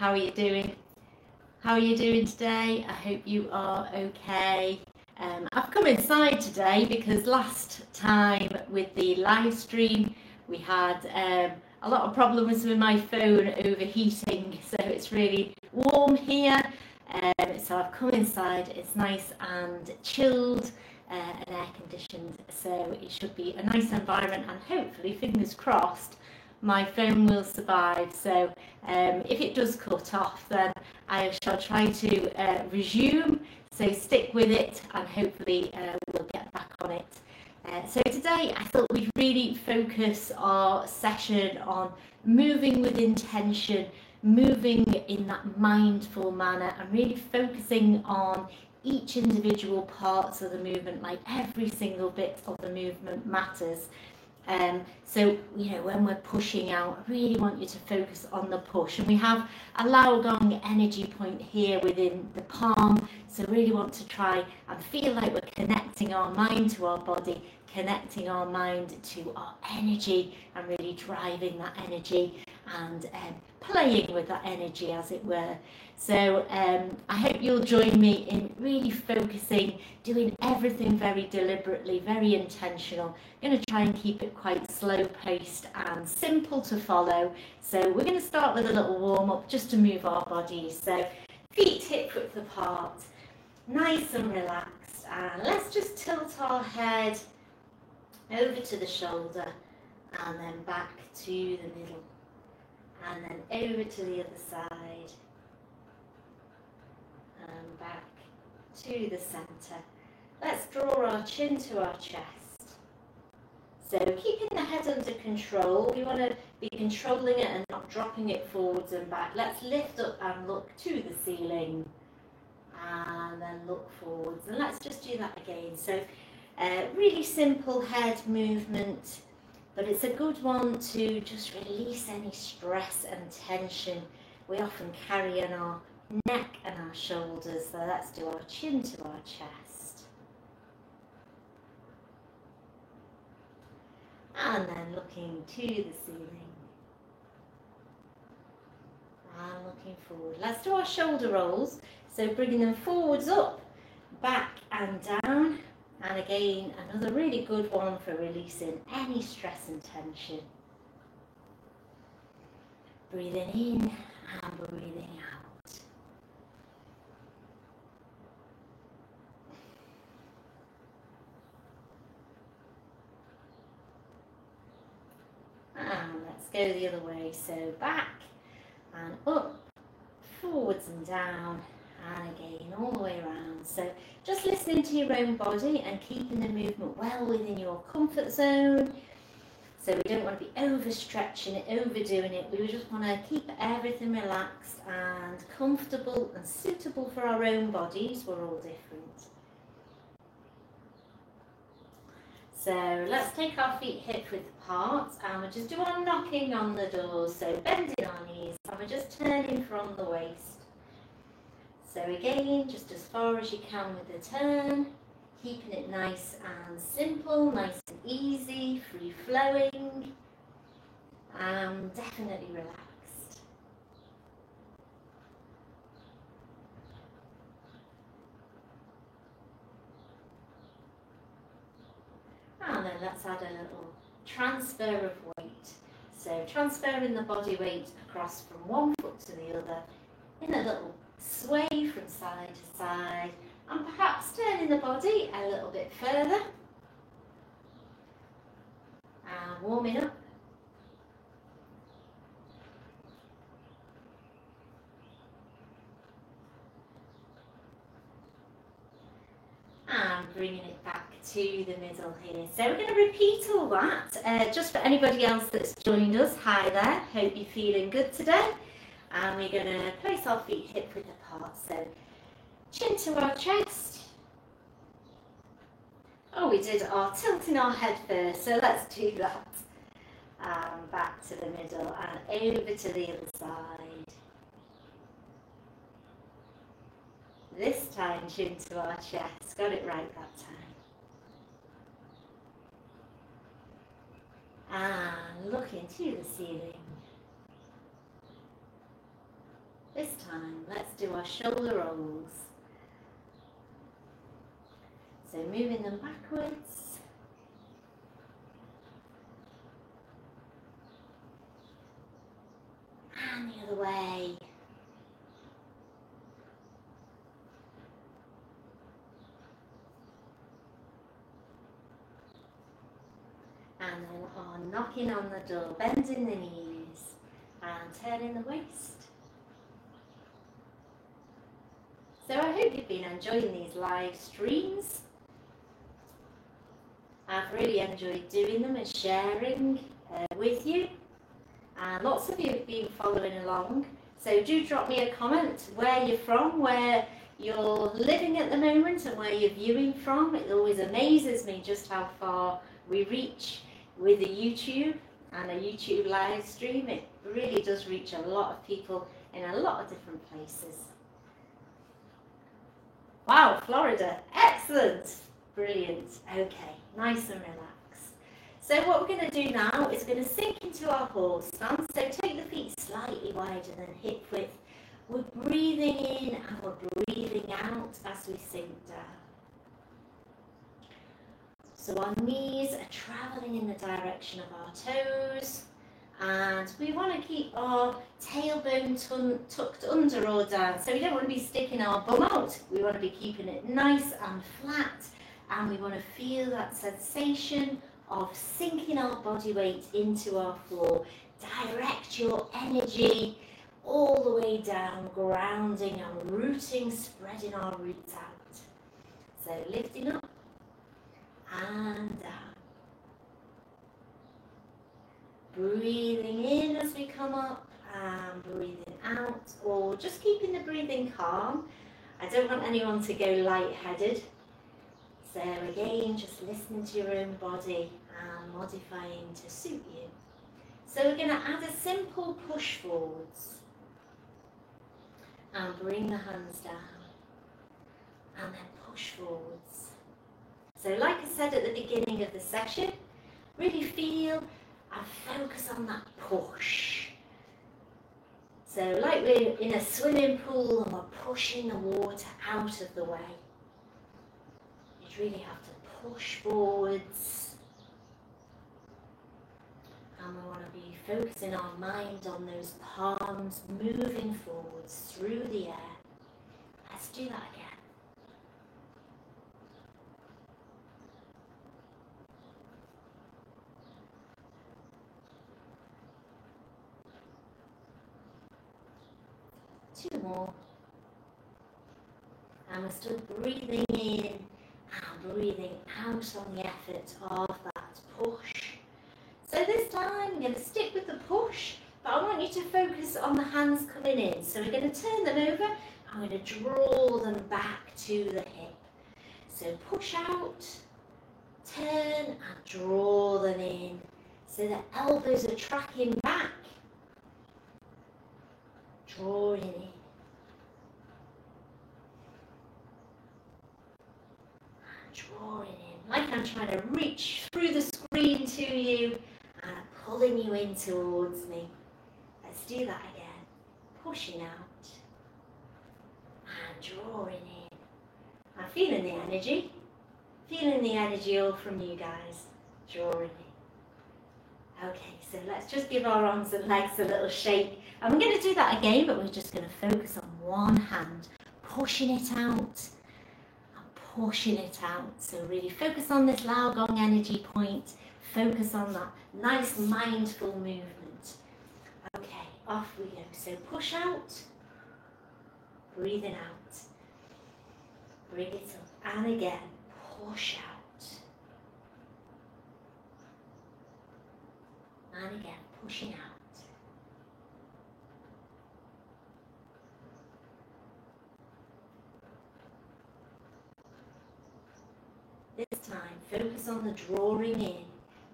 How are you doing? How are you doing today? I hope you are okay. I've come inside today because last time with the live stream we had a lot of problems with my phone overheating, so it's really warm here. So I've come inside, it's nice and chilled and air conditioned, so it should be a nice environment, and hopefully, fingers crossed, my phone will survive. So if it does cut off, then I shall try to resume. So stick with it, and hopefully we'll get back on it. So today I thought we'd really focus our session on moving with intention, moving in that mindful manner, and really focusing on each individual parts of the movement. Like every single bit of the movement matters. So, when we're pushing out, I really want you to focus on the push. And we have a Lao Gong energy point here within the palm. So really want to try and feel like we're connecting our mind to our body, connecting our mind to our energy, and really driving that energy and playing with that energy, as it were. So I hope you'll join me in really focusing, doing everything very deliberately, very intentional. I'm going to try and keep it quite slow paced and simple to follow. So we're going to start with a little warm up just to move our bodies. So feet hip width apart, nice and relaxed. And let's just tilt our head over to the shoulder and then back to the middle. And then over to the other side. And back to the centre. Let's draw our chin to our chest. So keeping the head under control, we want to be controlling it and not dropping it forwards and back. Let's lift up and look to the ceiling. And then look forwards. And let's just do that again. So really simple head movement, but it's a good one to just release any stress and tension we often carry in our neck and our shoulders. So let's do our chin to our chest. And then looking to the ceiling. And looking forward. Let's do our shoulder rolls. So bringing them forwards up, back and down. And again, another really good one for releasing any stress and tension. Breathing in and breathing out. And let's go the other way. So back and up, forwards and down, and again all the way around. So just listening to your own body and keeping the movement well within your comfort zone. So we don't want to be overstretching it, overdoing it. We just want to keep everything relaxed and comfortable and suitable for our own bodies. We're all different. So let's take our feet hip width apart, and we'll just do our knocking on the doors. So bending our knees, and we're just turning from the waist. So again, just as far as you can with the turn, keeping it nice and simple, nice and easy, free flowing, and definitely relaxed. And then let's add a little transfer of weight. So transferring the body weight across from one foot to the other in a little sway from side to side, and perhaps turning the body a little bit further and warming up. And bringing it back to the middle here. So we're going to repeat all that just for anybody else that's joined us. Hi there, hope you're feeling good today. And we're going to place our feet hip width apart. So chin to our chest. Oh, we did our tilting our head first, so let's do that. And back to the middle and over to the other side. This time chin to our chest. Got it right that time. And looking to the ceiling. This time, let's do our shoulder rolls. So moving them backwards. And the other way. And then on knocking on the door, bending the knees and turning the waist. So I hope you've been enjoying these live streams. I've really enjoyed doing them and sharing with you. And lots of you have been following along. So do drop me a comment where you're from, where you're living at the moment and where you're viewing from. It always amazes me just how far we reach with a YouTube and a YouTube live stream. It really does reach a lot of people in a lot of different places. Wow, Florida, excellent, brilliant. Okay, nice and relaxed. So what we're going to do now is we're going to sink into our horse stance. So take the feet slightly wider than hip width. We're breathing in and we're breathing out as we sink down. So our knees are traveling in the direction of our toes, and we want to keep our tailbone tucked under or down. So we don't want to be sticking our bum out. We want to be keeping it nice and flat, and we want to feel that sensation of sinking our body weight into our floor. Direct your energy all the way down, grounding and rooting, spreading our roots out. So lifting up and down. Breathing in as we come up and breathing out, or just keeping the breathing calm. I don't want anyone to go lightheaded. So again, just listening to your own body and modifying to suit you. So we're going to add a simple push forwards and bring the hands down and then push forwards. So like I said at the beginning of the session, really feel and focus on that push. So like we're in a swimming pool and we're pushing the water out of the way. You really have to push forwards. And we want to be focusing our mind on those palms moving forwards through the air. Let's do that again. Two more. And we're still breathing in and breathing out on the effort of that push. So this time we're going to stick with the push, but I want you to focus on the hands coming in. So we're going to turn them over and we're going to draw them back to the hip. So push out, turn and draw them in. So the elbows are tracking back. Drawing in. And drawing in. Like I'm trying to reach through the screen to you and pulling you in towards me. Let's do that again. Pushing out. And drawing in. I'm feeling the energy. Feeling the energy all from you guys. Drawing in. Okay, so let's just give our arms and legs a little shake. And we're going to do that again, but we're just going to focus on one hand, pushing it out and pushing it out. So really focus on this Lao Gong energy point. Focus on that nice mindful movement. Okay, off we go. So push out, breathing out. Bring it up and again, push out. And again, pushing out. This time, focus on the drawing in.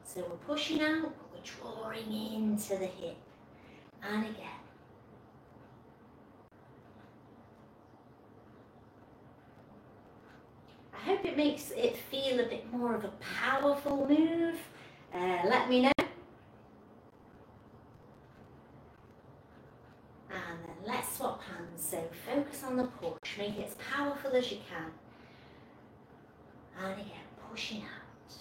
So we're pushing out, but we're drawing into the hip. And again. I hope it makes it feel a bit more of a powerful move. Let me know. And then let's swap So focus on the push, make it as powerful as you can. And again, pushing out.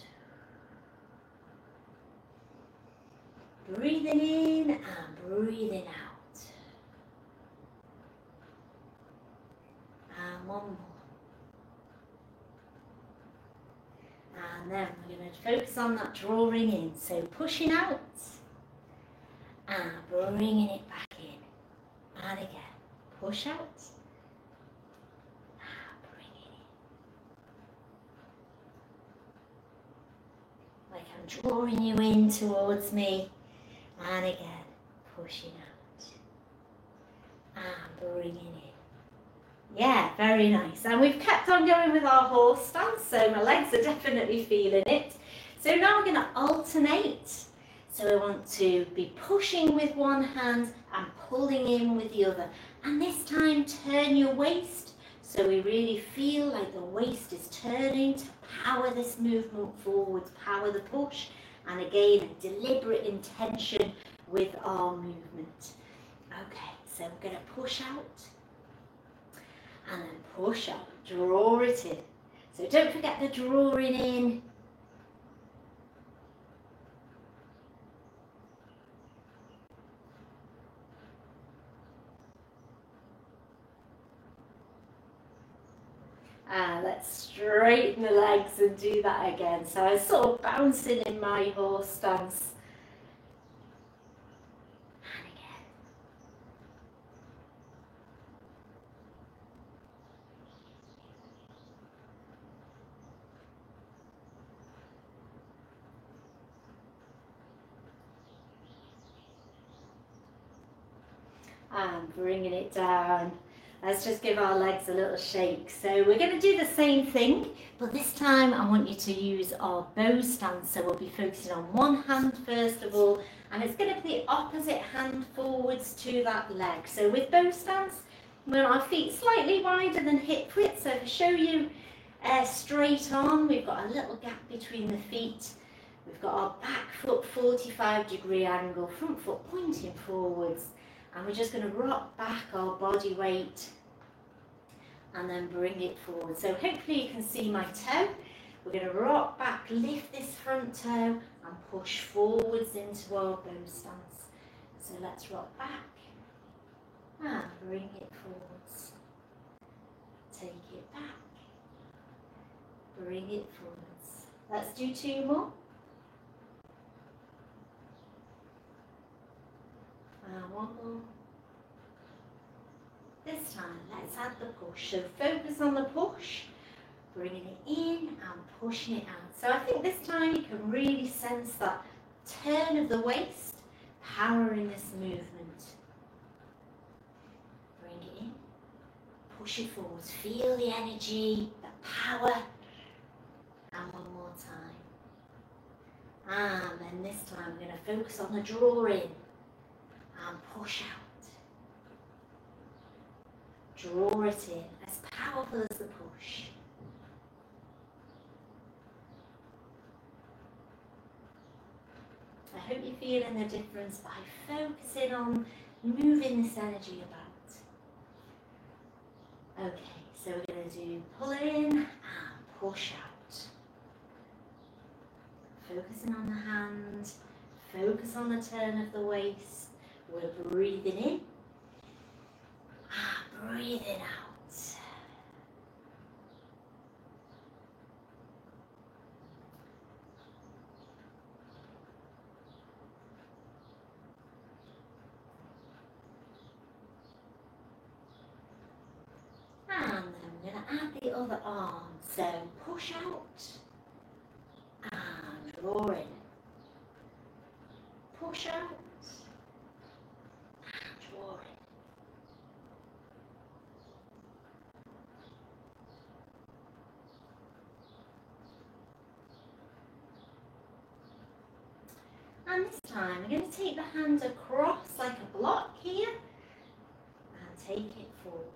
Breathing in and breathing out. And one more. And then we're going to focus on that drawing in. So pushing out and bringing it back in. And again, push out and bring it in. Like I'm drawing you in towards me. And again, pushing out and bringing in. Yeah, very nice. And we've kept on going with our horse stance, so my legs are definitely feeling it. So now we're going to alternate. So we want to be pushing with one hand and pulling in with the other. And this time turn your waist so we really feel like the waist is turning to power this movement forwards, power the push. And again, a deliberate intention with our movement. Okay, so we're going to push out. And then push up, draw it in. So don't forget the drawing in. And let's straighten the legs and do that again. So I'm sort of bouncing in my horse stance. And bringing it down. Let's just give our legs a little shake. So we're going to do the same thing, but this time I want you to use our bow stance. So we'll be focusing on one hand first of all, and it's going to be the opposite hand forwards to that leg. So with bow stance, we want our feet slightly wider than hip width. So to show you straight on, we've got a little gap between the feet. We've got our back foot 45-degree angle, front foot pointing forwards. And we're just going to rock back our body weight and then bring it forward. So hopefully you can see my toe. We're going to rock back, lift this front toe and push forwards into our bow stance. So let's rock back and bring it forwards. Take it back, bring it forwards. Let's do two more. And one more. This time, let's add the push. So focus on the push, bringing it in and pushing it out. So I think this time you can really sense that turn of the waist, powering this movement. Bring it in, push it forwards. Feel the energy, the power. And one more time. And then this time we're going to focus on the draw in. And push out. Draw it in, as powerful as the push. I hope you're feeling the difference by focusing on moving this energy about. Okay, so we're going to do pull in and push out. Focusing on the hand, focus on the turn of the waist. We're breathing in, breathing out. And then we're going to add the other arm. So push out and draw in. Push out. And this time we're going to take the hand across like a block here and take it forwards.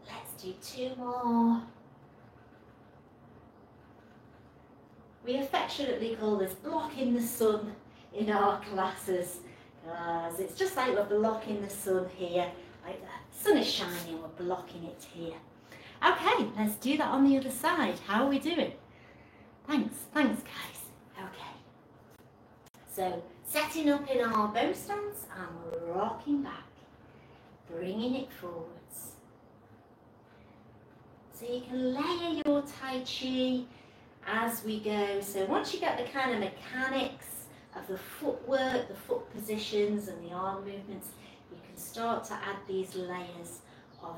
Let's do 2 more. We affectionately call this blocking the sun in our classes, because it's just like we're blocking the sun here. Like the sun is shining, we're blocking it here. Okay, let's do that on the other side. How are we doing? Thanks guys. Okay. So, setting up in our bow stance and rocking back, bringing it forwards. So you can layer your Tai Chi as we go. So once you get the kind of mechanics of the footwork, the foot positions and the arm movements, you can start to add these layers of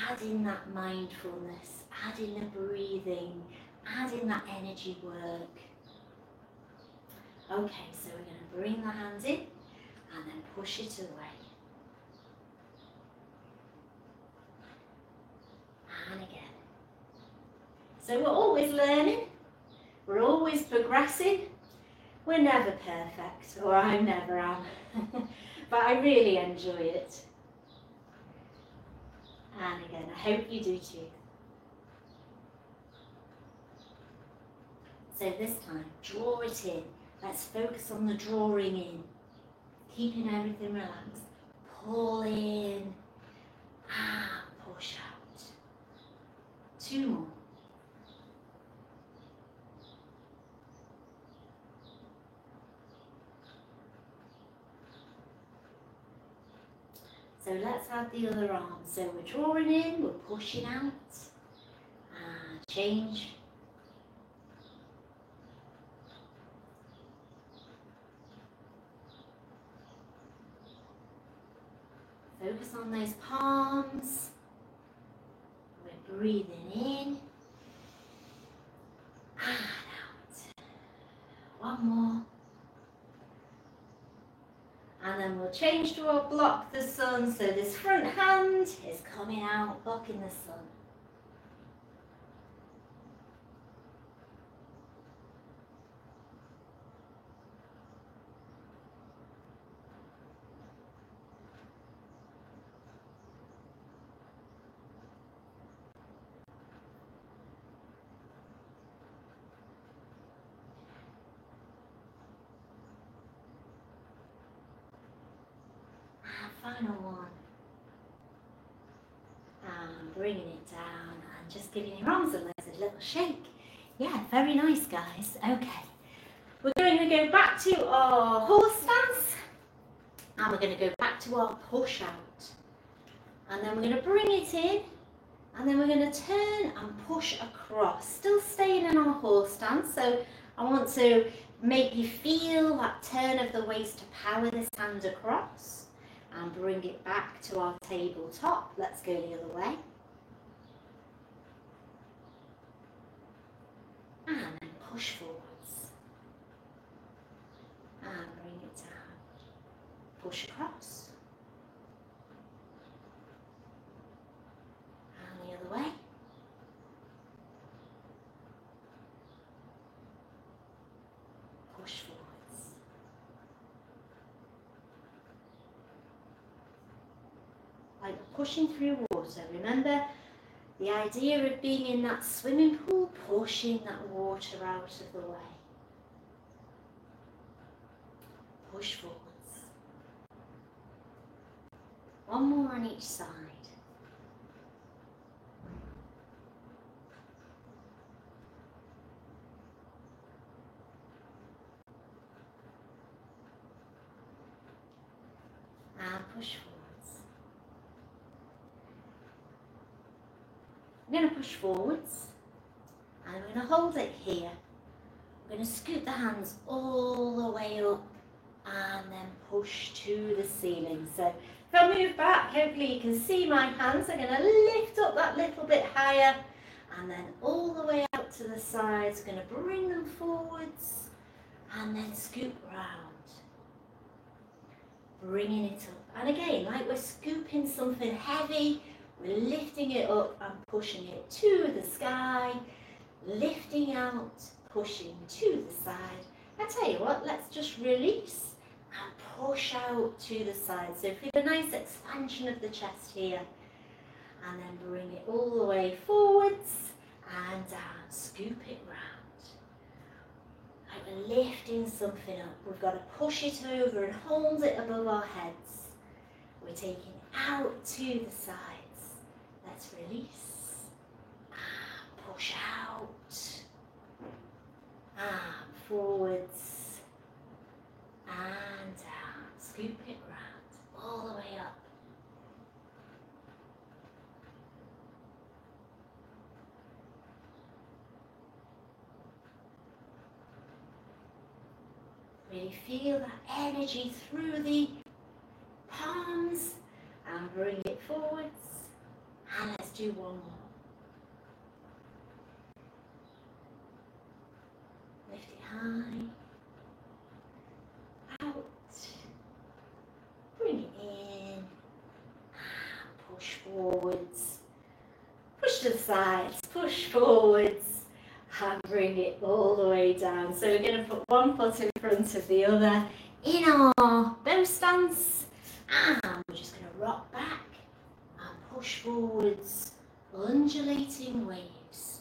adding that mindfulness, adding the breathing, adding that energy work. Okay, so we're going to bring the hands in and then push it away. And again. So we're always learning, we're always progressing. We're never perfect, or I never am, but I really enjoy it. And again, I hope you do too. So this time, draw it in. Let's focus on the drawing in, keeping everything relaxed. Pull in and push out. 2 more. So let's add the other arm. So we're drawing in, we're pushing out, and change. Focus on those palms. We're breathing in and out. 1 more. And then we'll change to our block the sun. So this front hand is coming out, blocking the sun. Final one. And bringing it down and just giving your arms and legs a little shake. Yeah, very nice guys. Okay. We're going to go back to our horse stance and we're going to go back to our push out. And then we're going to bring it in and then we're going to turn and push across. Still staying in our horse stance. So I want to make you feel that turn of the waist to power this hand across. And bring it back to our tabletop. Let's go the other way. And then push forwards. And bring it down. Push across. And the other way. Push forwards. Like pushing through water. Remember the idea of being in that swimming pool, pushing that water out of the way. Push forwards. 1 more on each side. And push forward. I'm going to push forwards and I'm going to hold it here. I'm going to scoot the hands all the way up and then push to the ceiling. So if I move back, hopefully you can see my hands. I'm going to lift up that little bit higher and then all the way out to the sides. Going to bring them forwards and then scoop round. Bringing it up. And again, like we're scooping something heavy, we're lifting it up and pushing it to the sky, lifting out, pushing to the side. I tell you what, let's just release and push out to the side. So feel a nice expansion of the chest here. and then bring it all the way forwards and down. Scoop it round. Like we're lifting something up. We've got to push it over and hold it above our heads. We're taking it out to the sides. Let's release. And push out. And forwards. And down. Scoop it round. All the way up. Really feel that energy through the palms and bring it forwards. And let's do one more. Lift it high. Out. Bring it in. And push forwards. Push to the sides. Push forwards. And bring it all the way down. So we're going to put one foot in front of the other in our bow stance, and we're just going to rock back and push forwards, undulating waves.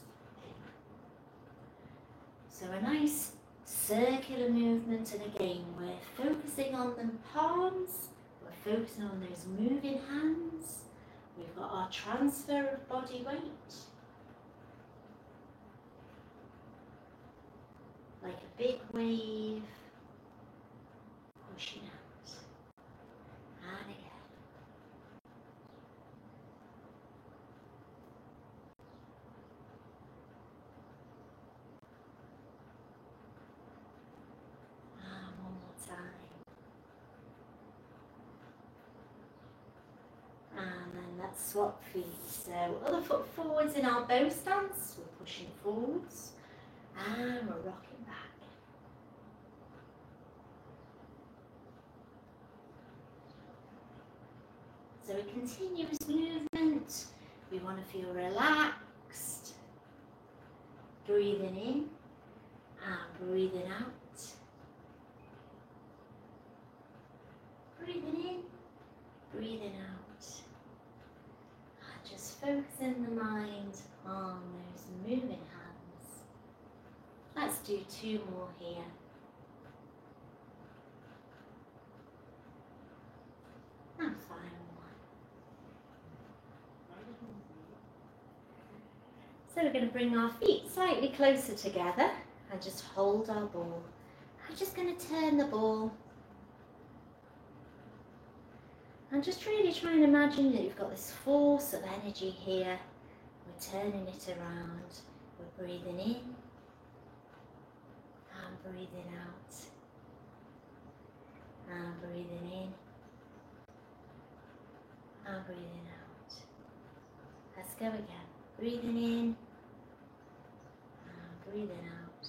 So a nice circular movement, and again we're focusing on the palms, we're focusing on those moving hands, we've got our transfer of body weight. Like a big wave, pushing out, and again. And one more time. And then let's swap feet. So other foot forwards in our bow stance, we're pushing forwards, and we're rocking back. So a continuous movement. We want to feel relaxed. Breathing in and breathing out. Breathing in, breathing out. And just focusing the mind on those moving hands. Let's do two more here. And final one. So we're going to bring our feet slightly closer together and just hold our ball. I'm just going to turn the ball. And just really try and imagine that you've got this force of energy here. We're turning it around. We're breathing in and breathing out. And breathing in and breathing out. Let's go again. Breathing in and breathing out.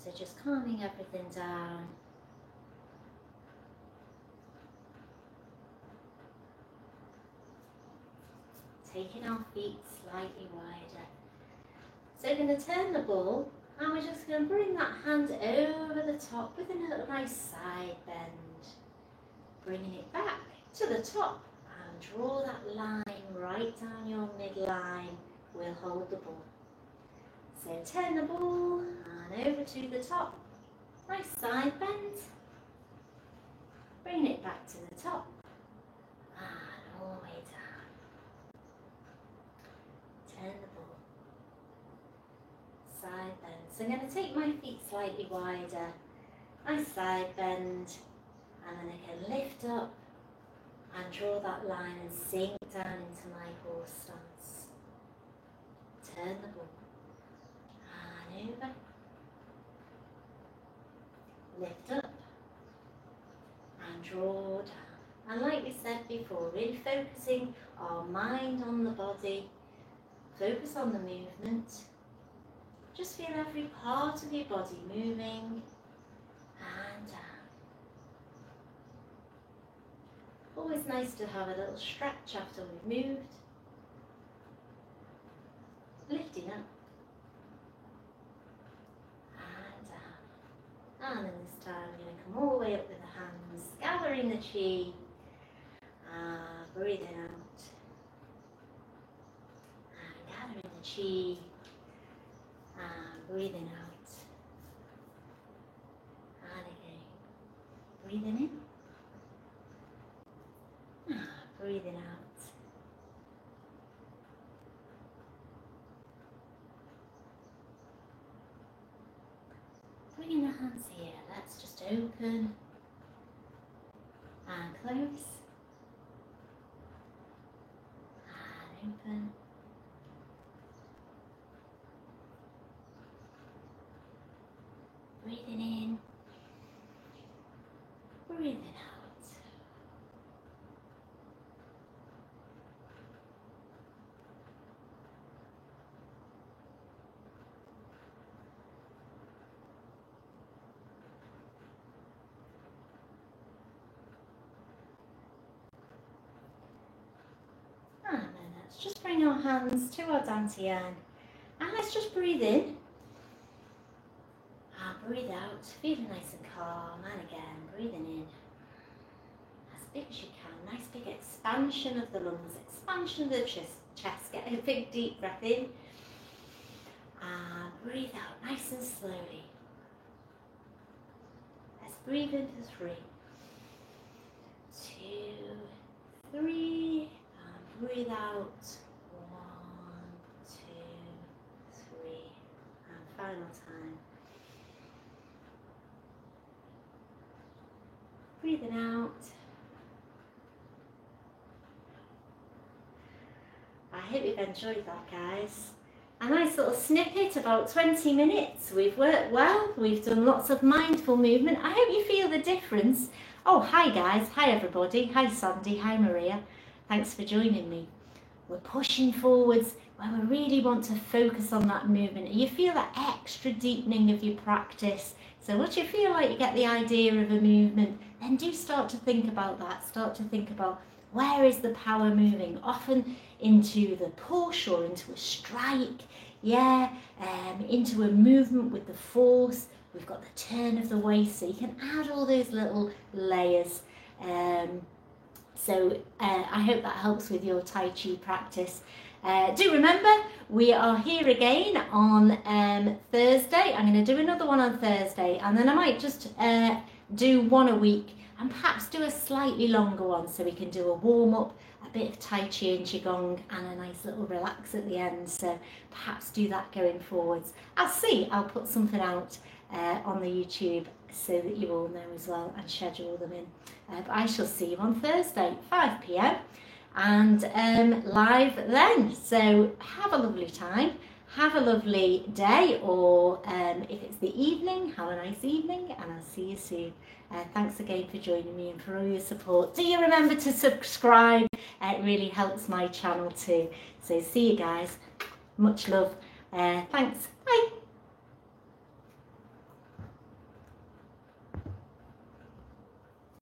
So just calming everything down. Taking our feet slightly wider. So we're going to turn the ball, and we're just going to bring that hand over the top with a little nice side bend. Bringing it back to the top and draw that line right down your midline. We'll hold the ball. So turn the ball and over to the top. Nice side bend. Bring it back to the top and all the way down. Turn the ball. Side bend. So I'm going to take my feet slightly wider. Nice side bend. And then I can lift up and draw that line and sink down into my horse stance. Turn the ball. And over. Lift up. And draw down. And like we said before, really focusing our mind on the body. Focus on the movement. Just feel every part of your body moving and down. Always nice to have a little stretch after we've moved. Lifting up. And down. And then this time we're going to come all the way up with the hands, gathering gathering the chi, breathing out, and gathering the chi, and breathing out, and again, breathing in, and breathing out. Bringing the hands here, let's just open and close, and open, breathing in, breathing out. And then let's just bring our hands to our dantian, and let's just breathe in and breathe out, feeling nice and calm, and again breathing in as big as you can, nice big expansion of the lungs, expansion of the chest, get a big deep breath in and breathe out nice and slowly. Let's breathe in for 3, 2, 3. Breathe out, 1, 2, 3, and final time. Breathing out. I hope you've enjoyed that, guys. A nice little snippet, about 20 minutes. We've worked well, we've done lots of mindful movement. I hope you feel the difference. Oh, hi guys, hi everybody, hi Sandy, hi Maria. Thanks for joining me. We're pushing forwards where we really want to focus on that movement. You feel that extra deepening of your practice. So once you feel like you get the idea of a movement, then do start to think about that. Start to think about where is the power moving? Often into the push or into a strike, into a movement with the force. We've got the turn of the waist, so you can add all those little layers. So I hope that helps with your Tai Chi practice. Do remember, we are here again on Thursday. I'm going to do another one on Thursday, and then I might just do one a week and perhaps do a slightly longer one so we can do a warm-up, a bit of Tai Chi and Qigong, and a nice little relax at the end. So perhaps do that going forwards. I'll put something out on the YouTube so that you all know as well and schedule them in. But I shall see you on Thursday, 5 p.m. and live then. So have a lovely time, have a lovely day, or if it's the evening, have a nice evening, and I'll see you soon. Thanks again for joining me and for all your support. Do you remember to subscribe? It really helps my channel too. So see you guys. Much love. Thanks.